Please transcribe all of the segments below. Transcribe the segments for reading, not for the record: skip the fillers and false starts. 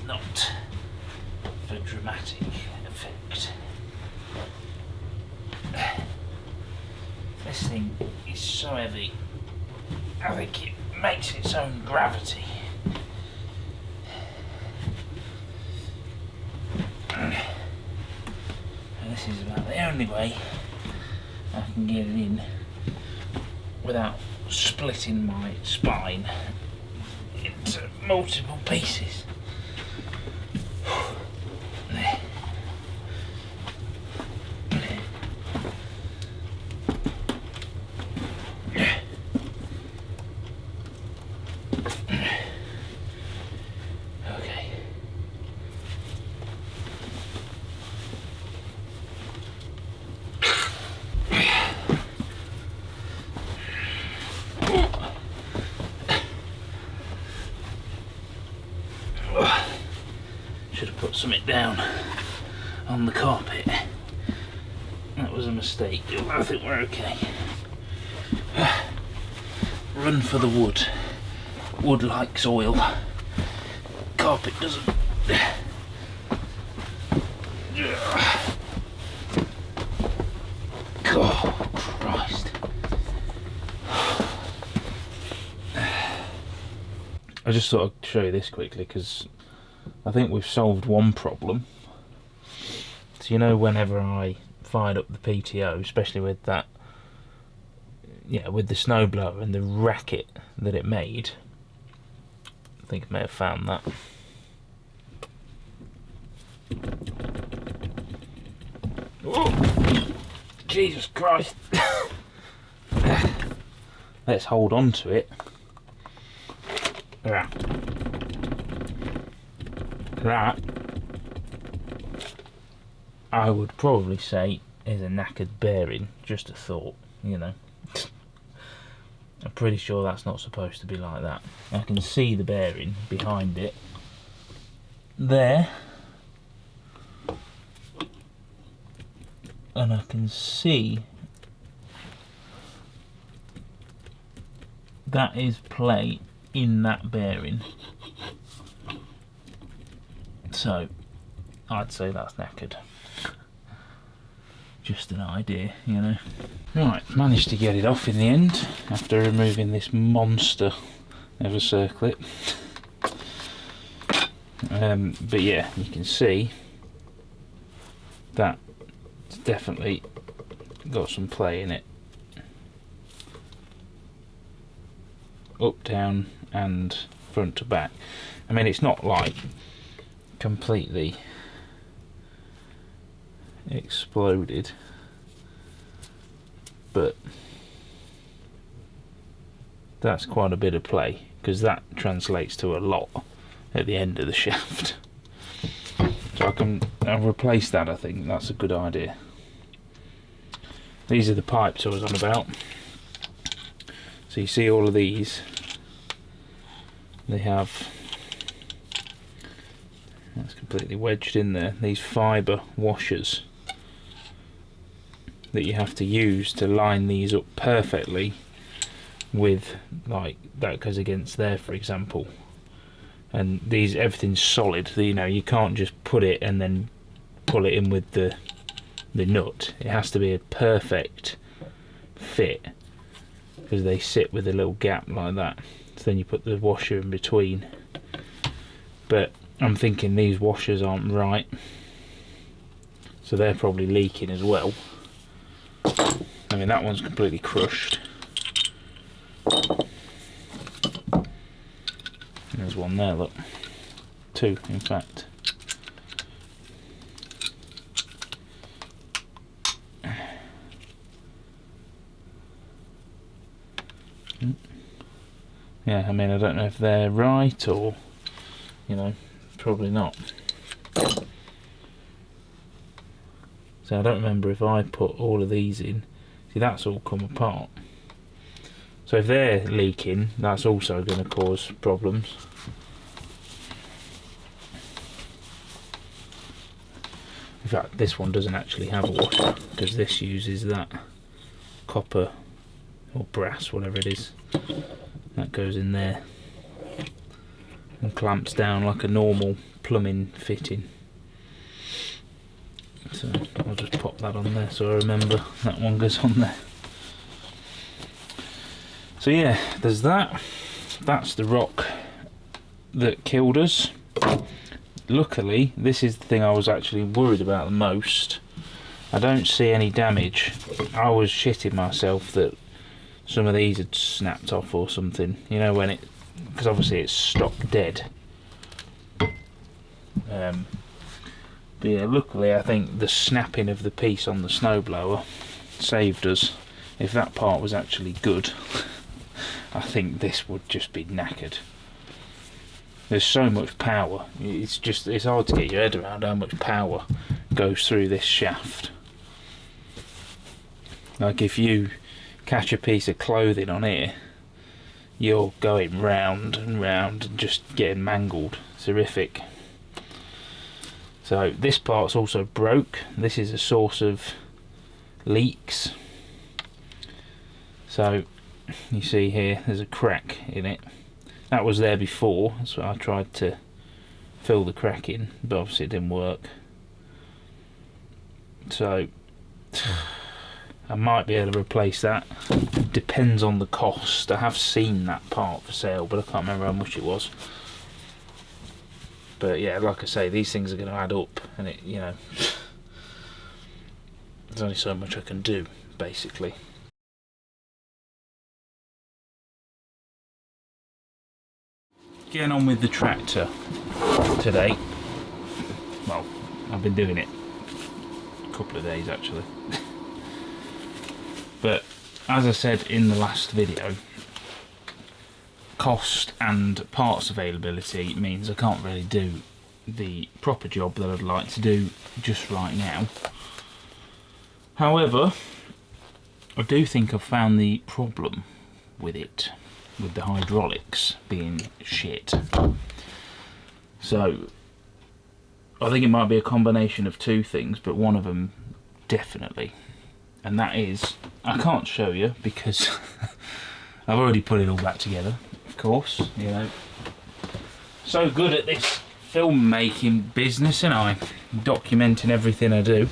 not for dramatic effect. This thing is so heavy, I think it makes its own gravity. And this is about the only way I can get it in without splitting my spine into multiple pieces. Should have put something down on the carpet. That was a mistake. I think we're okay. Run for the wood. Wood likes oil. Carpet doesn't. God, Christ. I just thought I'd show you this quickly because I think we've solved one problem. So you know, whenever I fired up the PTO, especially with that, with the snowblower and the racket that it made, I think I may have found that. Oh, Jesus Christ. Let's hold on to it. That I would probably say is a knackered bearing. Just a thought, I'm pretty sure that's not supposed to be like that. I can see the bearing behind it there, and I can see that is plate in that bearing. So I'd say that's knackered. Just an idea, Right, managed to get it off in the end after removing this monster of a circlip. But yeah, you can see that it's definitely got some play in it. Up, down and front to back. I mean, it's not like completely exploded, but that's quite a bit of play, because that translates to a lot at the end of the shaft. So I'll replace that. I think that's a good idea. These are the pipes I was on about. So you see all of these, they have, that's completely wedged in there, these fibre washers that you have to use to line these up perfectly with, like that goes against there, for example. And these, everything's solid, you can't just put it and then pull it in with the nut. It has to be a perfect fit, because they sit with a little gap like that. So then you put the washer in between. But I'm thinking these washers aren't right, so they're probably leaking as well. I mean, that one's completely crushed. There's one there, look. Two, in fact. Yeah, I mean, I don't know if they're right or, probably not. So I don't remember if I put all of these in. See, that's all come apart. So if they're leaking, that's also going to cause problems. In fact, this one doesn't actually have a washer, because this uses that copper or brass, whatever it is, that goes in there. and clamps down like a normal plumbing fitting. So I'll just pop that on there so I remember that one goes on there. So yeah, there's that. That's the rock that killed us. Luckily, this is the thing I was actually worried about the most. I don't see any damage. I was shitting myself that some of these had snapped off or something. You know, when it, because obviously it's stopped dead. But yeah, luckily I think the snapping of the piece on the snowblower saved us. If that part was actually good, I think this would just be knackered. There's so much power. It's hard to get your head around how much power goes through this shaft. Like if you catch a piece of clothing on here, you're going round and round and just getting mangled. It's horrific. So this part's also broke. This is a source of leaks. So you see here, there's a crack in it. That was there before, so I tried to fill the crack in, but obviously it didn't work. So I might be able to replace that. Depends on the cost. I have seen that part for sale, but I can't remember how much it was. But yeah, like I say, these things are going to add up, and it, you know, there's only so much I can do, basically. Getting on with the tractor today. Well, I've been doing it a couple of days actually. But as I said in the last video, cost and parts availability means I can't really do the proper job that I'd like to do just right now. However, I do think I've found the problem with it, with the hydraulics being shit. So I think it might be a combination of two things, but one of them definitely, and that is, I can't show you because I've already put it all back together, of course, you know, so good at this film making business, and I documenting everything I do.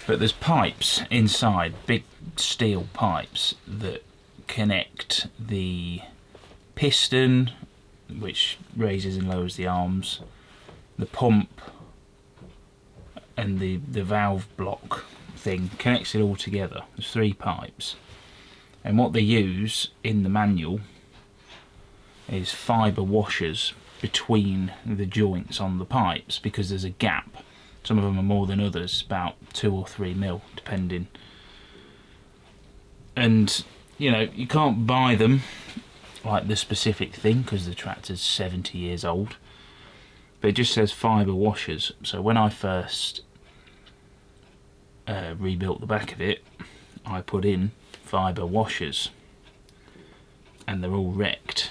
But there's pipes inside, big steel pipes that connect the piston, which raises and lowers the arms, the pump, and the valve block thing, connects it all together. There's 3 pipes, and what they use in the manual is fibre washers between the joints on the pipes, because there's a gap. Some of them are more than others, about 2 or 3 mil depending. And you know, you can't buy them like the specific thing because the tractor's 70 years old, but it just says fibre washers. So when I first rebuilt the back of it, I put in fibre washers, and they're all wrecked,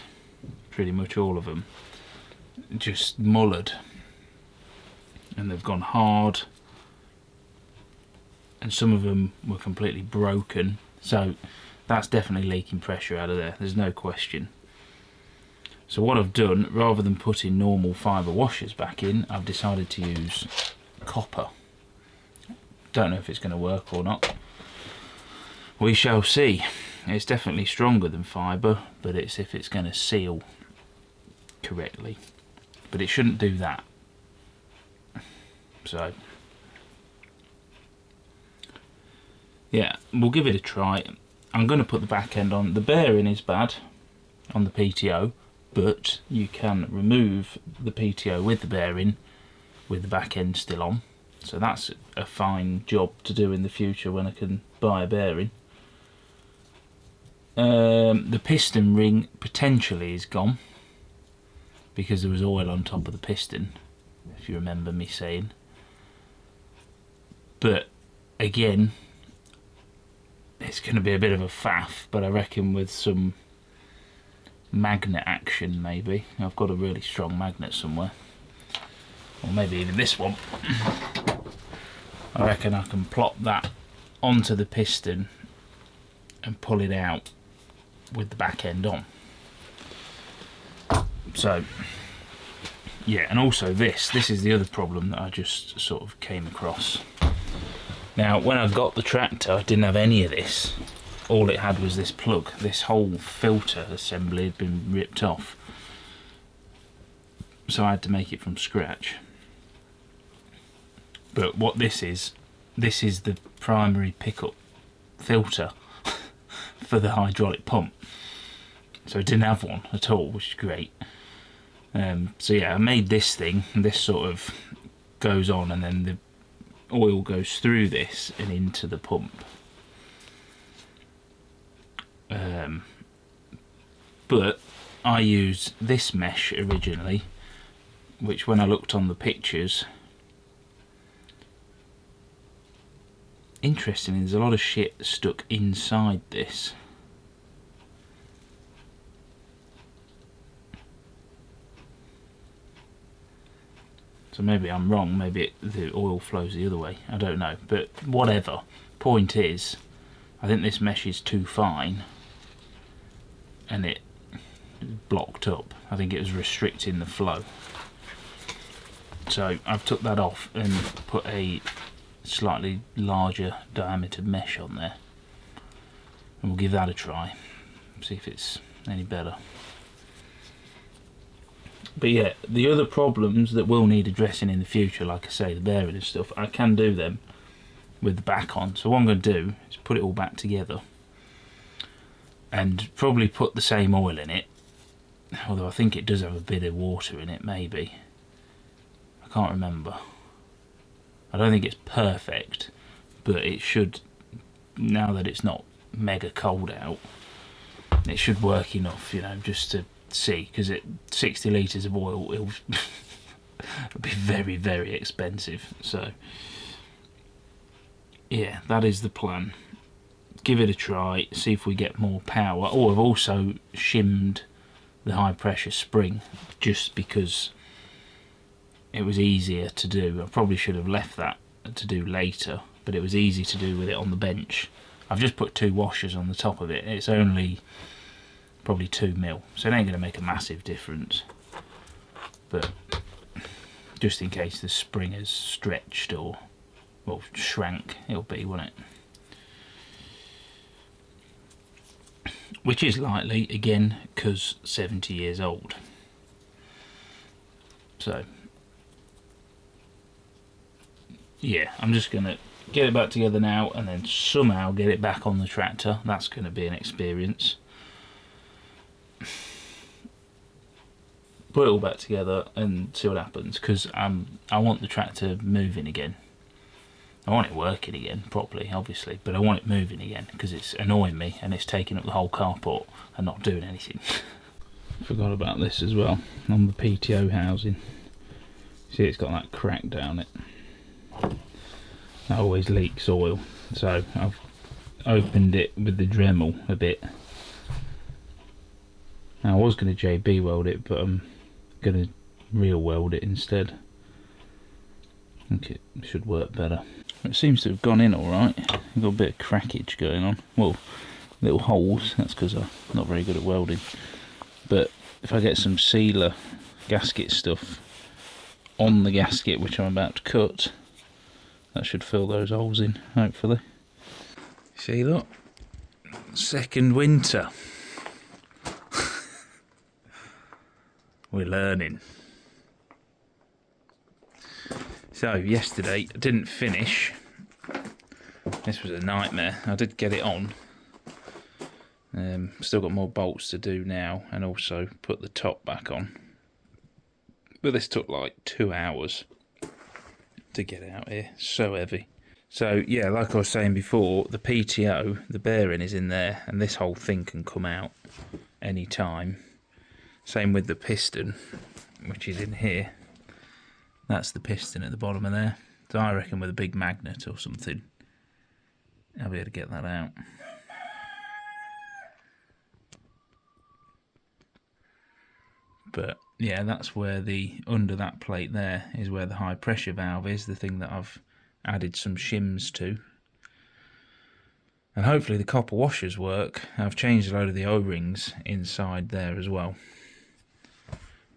pretty much all of them, just mullered, and they've gone hard, and some of them were completely broken. So that's definitely leaking pressure out of there, there's no question. So what I've done, rather than putting normal fibre washers back in, I've decided to use copper. Don't know if it's going to work or not. We shall see. It's definitely stronger than fibre, but it's if it's going to seal correctly. But it shouldn't do that. So yeah, we'll give it a try. I'm going to put the back end on. The bearing is bad on the PTO, but you can remove the PTO with the bearing with the back end still on. So that's a fine job to do in the future when I can buy a bearing. The piston ring potentially is gone because there was oil on top of the piston, if you remember me saying. But again, it's going to be a bit of a faff, but I reckon with some magnet action maybe. I've got a really strong magnet somewhere, or maybe even this one. I reckon I can plop that onto the piston and pull it out with the back end on. So yeah, and also this is the other problem that I just sort of came across. Now, when I got the tractor, I didn't have any of this. All it had was this plug. This whole filter assembly had been ripped off. So I had to make it from scratch. But what this is the primary pickup filter for the hydraulic pump. So I didn't have one at all, which is great. So yeah, I made this thing, and this sort of goes on, and then the oil goes through this and into the pump. But I used this mesh originally, which when I looked on the pictures, interestingly, there's a lot of shit stuck inside this. So maybe I'm wrong, maybe the oil flows the other way, I don't know, but whatever. Point is, I think this mesh is too fine and it blocked up. I think it was restricting the flow. So I've took that off and put a slightly larger diameter mesh on there, and we'll give that a try, see if it's any better. But yeah, the other problems that will need addressing in the future, like I say, the bearing and stuff, I can do them with the back on. So what I'm going to do is put it all back together and probably put the same oil in it, although I think it does have a bit of water in it, maybe. I can't remember. I don't think it's perfect, but it should, now that it's not mega cold out, it should work enough, you know, just to see, because 60 litres of oil, it'll be very, very expensive. So yeah, that is the plan. Give it a try, see if we get more power. Oh, I've also shimmed the high pressure spring just because it was easier to do. I probably should have left that to do later, but it was easy to do with it on the bench. I've just put 2 washers on the top of it. It's only probably 2 mil, so it ain't going to make a massive difference, but just in case the spring has stretched or well shrank, it'll be, won't it? Which is likely, again, because 70 years old. So yeah, I'm just going to get it back together now and then somehow get it back on the tractor. That's going to be an experience. Put it all back together and see what happens, because I want the tractor moving again. I want it working again properly, obviously, but I want it moving again because it's annoying me and it's taking up the whole carport and not doing anything. Forgot about this as well, on the PTO housing. See, it's got that crack down it. That always leaks oil, so I've opened it with the Dremel a bit. Now, I was going to JB weld it, but I'm going to real weld it instead. I think it should work better. It seems to have gone in alright. I've got a bit of crackage going on. Well, little holes, that's because I'm not very good at welding. But if I get some sealer gasket stuff on the gasket which I'm about to cut, that should fill those holes in, hopefully. See, look, second winter. We're learning. So yesterday I didn't finish. This was a nightmare. I did get it on. Still got more bolts to do now, and also put the top back on. But this took like 2 hours to get out here. So heavy. So yeah, like I was saying before, the PTO, the bearing is in there, and this whole thing can come out any time. Same with the piston, which is in here. That's the piston at the bottom of there. So I reckon with a big magnet or something, I'll be able to get that out. But yeah, that's where under that plate there is where the high pressure valve is, the thing that I've added some shims to. And hopefully the copper washers work. I've changed a load of the O-rings inside there as well.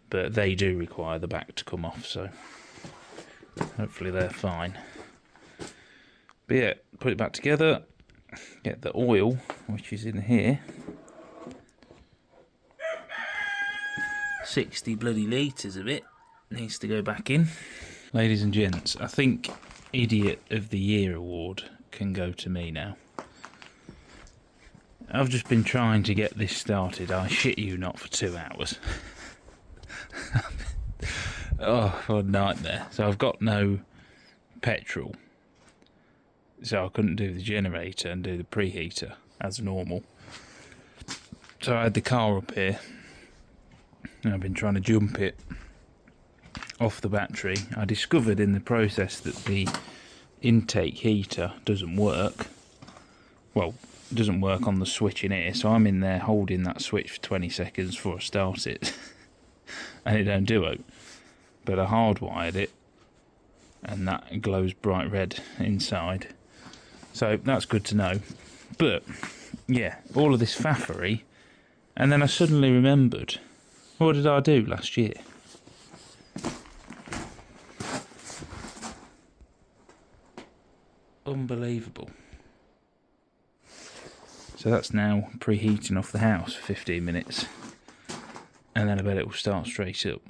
but they do require the back to come off, so hopefully they're fine. But yeah, put it back together, get the oil, which is in here. 60 bloody litres of it needs to go back in. Ladies and gents, I think Idiot of the Year award can go to me now. I've just been trying to get this started, I shit you not, for 2 hours. Oh, what a nightmare. So I've got no petrol, so I couldn't do the generator and do the preheater as normal. So I had the car up here, and I've been trying to jump it off the battery. I discovered in the process that the intake heater doesn't work. Well, it doesn't work on the switch in here, so I'm in there holding that switch for 20 seconds before I start it, and it don't do it. But I hardwired it, and that glows bright red inside. So that's good to know. But yeah, all of this faffery, and then I suddenly remembered, what did I do last year? Unbelievable. So that's now preheating off the house for 15 minutes, and then I bet it will start straight up.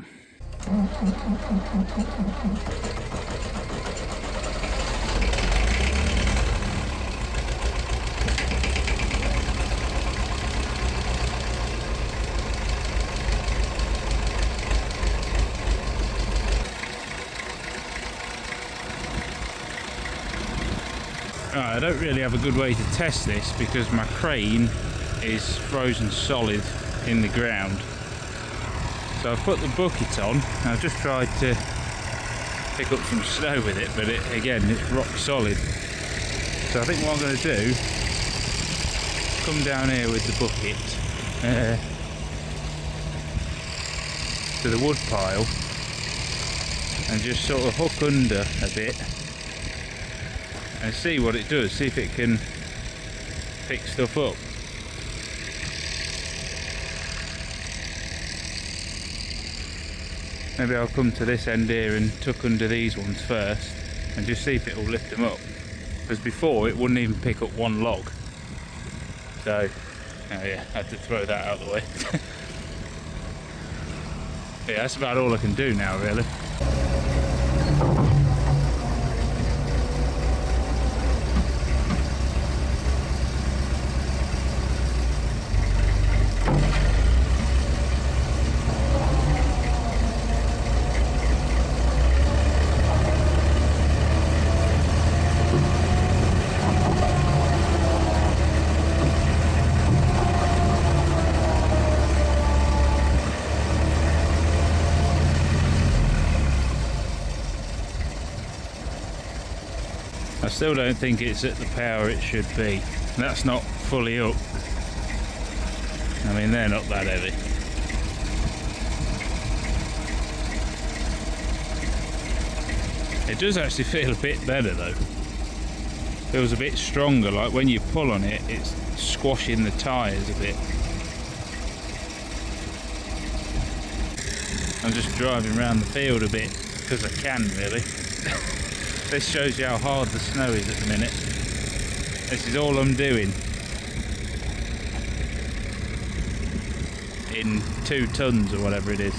Right, I don't really have a good way to test this because my crane is frozen solid in the ground. So I've put the bucket on, and I've just tried to pick up some snow with it, but it's rock solid. So I think what I'm going to do, come down here with the bucket to the wood pile and just sort of hook under a bit and see what it does, see if it can pick stuff up. Maybe I'll come to this end here and tuck under these ones first and just see if it will lift them up, because before it wouldn't even pick up one log. So yeah, I had to throw that out of the way. Yeah, that's about all I can do now, really. I still don't think it's at the power it should be. That's not fully up. I mean, they're not that heavy. It does actually feel a bit better though. Feels a bit stronger, like when you pull on it, it's squashing the tyres a bit. I'm just driving around the field a bit because I can, really. This shows you how hard the snow is at the minute. This is all I'm doing in 2 tons or whatever it is.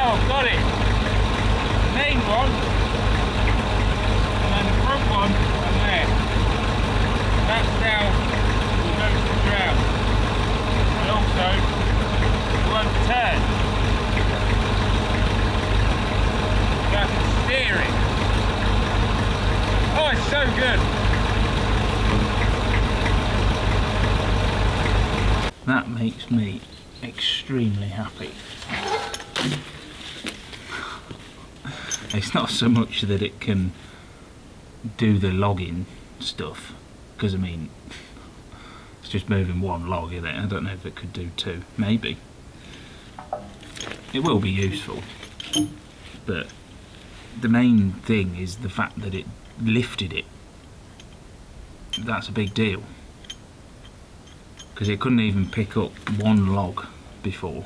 I've got it. The main one, and then the front one, and there. That's now we'll go to the ground. And also, it won't turn. So I can steer it. Oh, it's so good. That makes me extremely happy. It's not so much that it can do the logging stuff, because I mean, it's just moving one log in it. I don't know if it could do two, maybe. It will be useful, but the main thing is the fact that it lifted it. That's a big deal, because it couldn't even pick up one log before,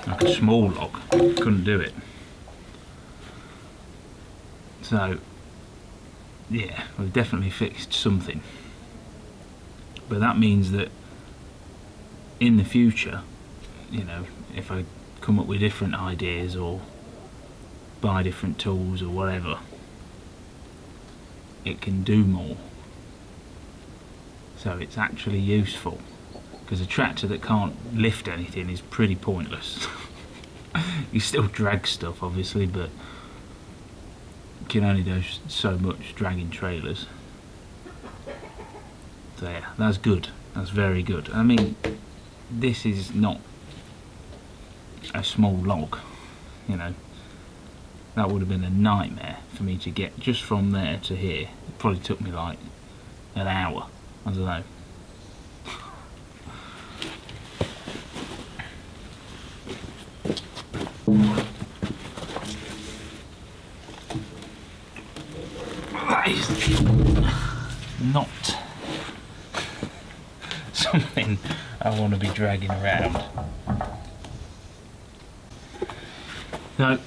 like a small log, couldn't do it. So, yeah, we've definitely fixed something. But that means that in the future, you know, if I come up with different ideas or buy different tools or whatever, it can do more. So it's actually useful. Because a tractor that can't lift anything is pretty pointless. You still drag stuff, obviously, but can only do so much dragging trailers. So yeah, that's good. That's very good. I mean, this is not a small log, you know. That would have been a nightmare for me to get just from there to here. It probably took me like an hour. I don't know. That is not something I want to be dragging around. So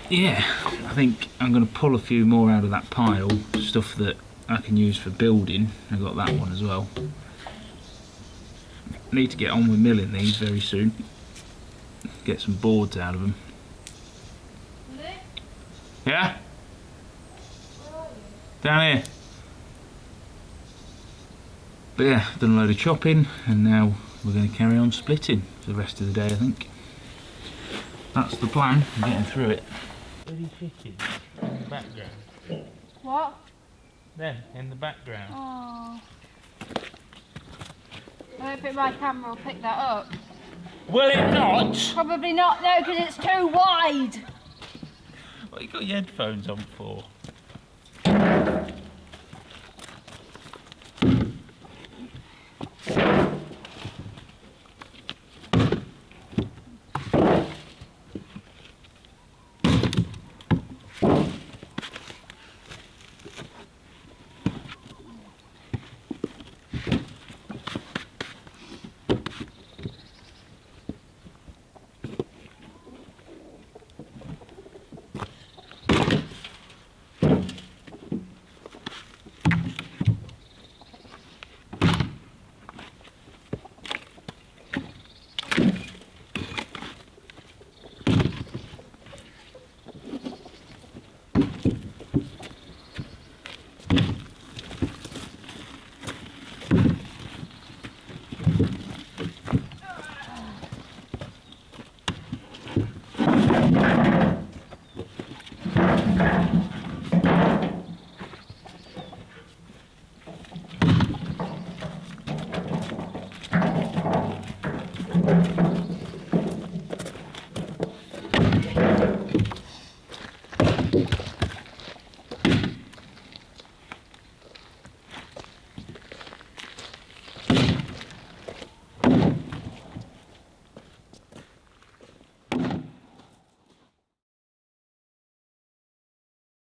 yeah, I think I'm going to pull a few more out of that pile, stuff that I can use for building. I've got that one as well. Need to get on with milling these very soon. Get some boards out of them. Yeah? Down here. But yeah, done a load of chopping, and now we're going to carry on splitting for the rest of the day, I think. That's the plan. I'm getting through it. Bloody chickens in the background. What? Them in the background. Oh. I don't think my camera will pick that up. Will it not? Probably not, no, because it's too wide. What you got your headphones on for?